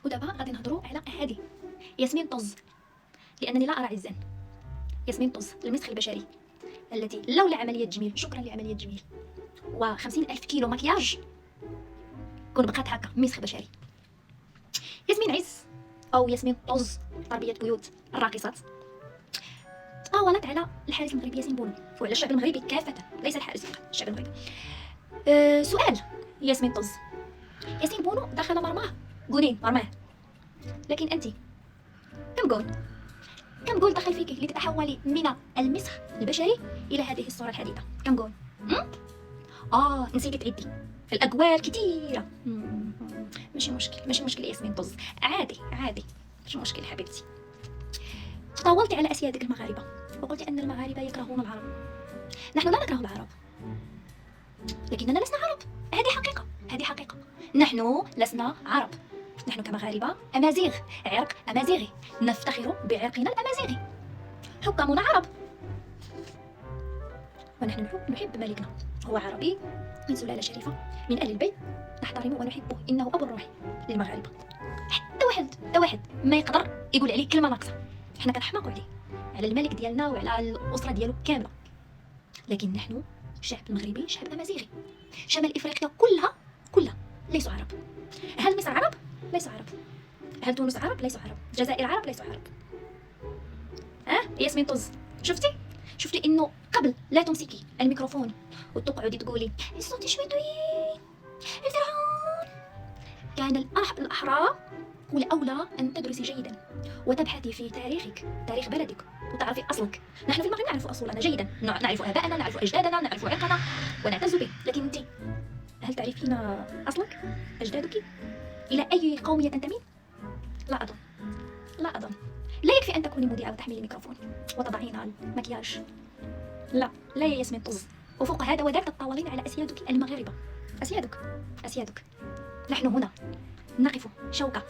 ودابا غادي نهضروا على هذه ياسمين طز، لانني لا ارى عزا. ياسمين طز المسخ البشري التي لولا عمليه تجميل، شكرا لعمليه تجميل و50,000 كيلو مكياج كون بقات هكا مسخ بشري. ياسمين عز او ياسمين طز تربيه بيوت الراقصات تطاولت على الحارس المغربي ياسين بونو وعلى الشعب المغربي كافه، ليس الحارس فقط، الشعب المغربي. سؤال ياسمين طز، ياسين بونو دخل مرماه جولين مرماه، لكن انت كم جول دخل فيك لتتحولي من المسخ البشري الى هذه الصوره الحديثه؟ كم جول؟ نسيتي تعدي، الاجوال كثيره. ماشي مشكل يا ياسمين طز، عادي ماشي مشكل حبيبتي. تطاولتي على اسيادك المغاربه وقلت ان المغاربه يكرهون العرب. نحن لا نكره العرب، لكننا لسنا عرب. هذه حقيقه. نحن لسنا عرب، نحن كمغاربه امازيغ، عرق امازيغي، نفتخر بعرقنا الامازيغي. حكامنا عرب، ونحن نحب ملكنا، هو عربي من سلاله شريفه من اهل البيت، نحترمه ونحبه، انه ابو الروح للمغاربه. حتى واحد ما يقدر يقول عليه كلمه ناقصه، حنا كنحماقوا على الملك ديالنا وعلى الاسره ديالو كامله. لكن نحن الشعب المغربي شعب امازيغي، شمال افريقيا كلها ليسوا عرب. هل مصر عرب؟ ليسوا عرب. هل تونس عرب؟ ليسوا عرب. الجزائر عرب؟ ليسوا عرب. ياسمين طز، شفتي انه قبل لا تمسكي الميكروفون وتقعدي تقولي الصوت شوي طويل الفرعون، كان الأحرى والأولى أن تدرسي جيدا وتبحثي في تاريخك، تاريخ بلدك، وتعرفي أصلك. نحن في المغرب نعرف أصولنا جيدا، نعرف آبائنا، نعرف أجدادنا، نعرف عرقنا ونعتز به. لكن أنت هل تعرفين أصلك؟ أجدادك؟ إلى أي قومية تنتمين؟ لا أظن. لا يكفي أن تكوني مذيعة وتحملي الميكروفون وتضعين المكياج. لا يا ياسمين طز. وفوق هذا وذاك تتطاولين على أسيادك المغاربة. أسيادك. نحن هنا نقف شوكة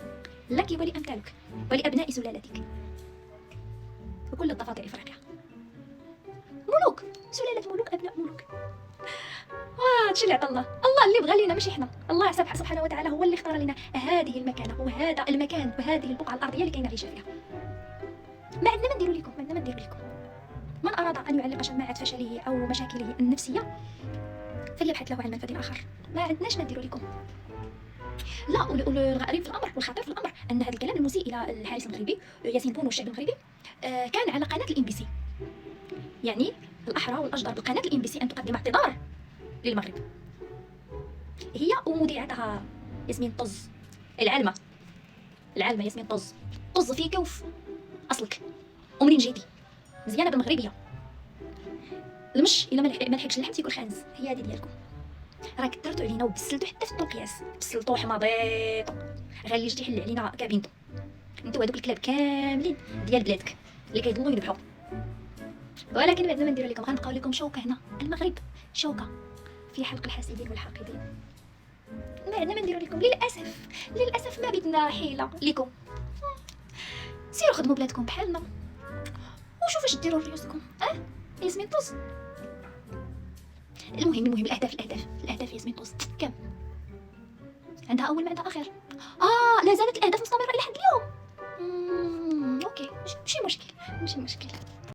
لك ولأمثالك ولأبناء سلالتك وكل الضفادع إفريقيا. ملوك، سلالة ملوك، أبناء ملوك. هادشي اللي عطا الله اللي بغى لينا، ماشي حنا. الله سبحانه وتعالى هو اللي اختار لنا هذه المكانة وهذا المكان وهذه البقعة الأرضية لكي نعيش فيها. ما عندنا ما نديرو لكم. من أراد أن يعلق شماعة فشله أو مشاكله النفسية فليبحث له عن منفذ آخر. ما عندناش ما نديرو لكم. لا، والغريب في الأمر والخطير في الأمر أن هذا الكلام المسيء إلى الحارس المغربي ياسين بونو والشعب المغربي كان على قناة الMBC. يعني الأحرى والأجدر بقناة الMBC أن تقدم اعتذار للمغرب، هي ومذيعتها ياسمين طز العالمة ياسمين طز فيك وفي أصلك ومنين جيتي. مزيانة بالمغربية. المش إلا ما لحقش اللحم تيكون خانز. هي هذه ديالكم، راه كثرتوا علينا وبسلتوا حتى في القياس، بسلتوا حماضيط، غير اللي جيتي يحل علينا كابينتو. انتوا هذوك الكلاب كاملين ديال بلادك اللي كيضلوا يذبحوا. ولكن بعد ما نديروا لكم غنبقاو لكم شوكه هنا المغرب، شوكه في حلق الحاسدين والحاقدين. ما عندنا ما نديروا لكم للاسف ما بدنا حيله لكم. سيروا خدموا بلادكم بحالنا وشوفوا اش ديروا لريوسكم. ياسمين طز. المهم الاهداف ياسمين طز كم عندها اول ما عندها اخر. لا زالت الاهداف مستمره الى حد اليوم. اوكي، ماشي مشكل.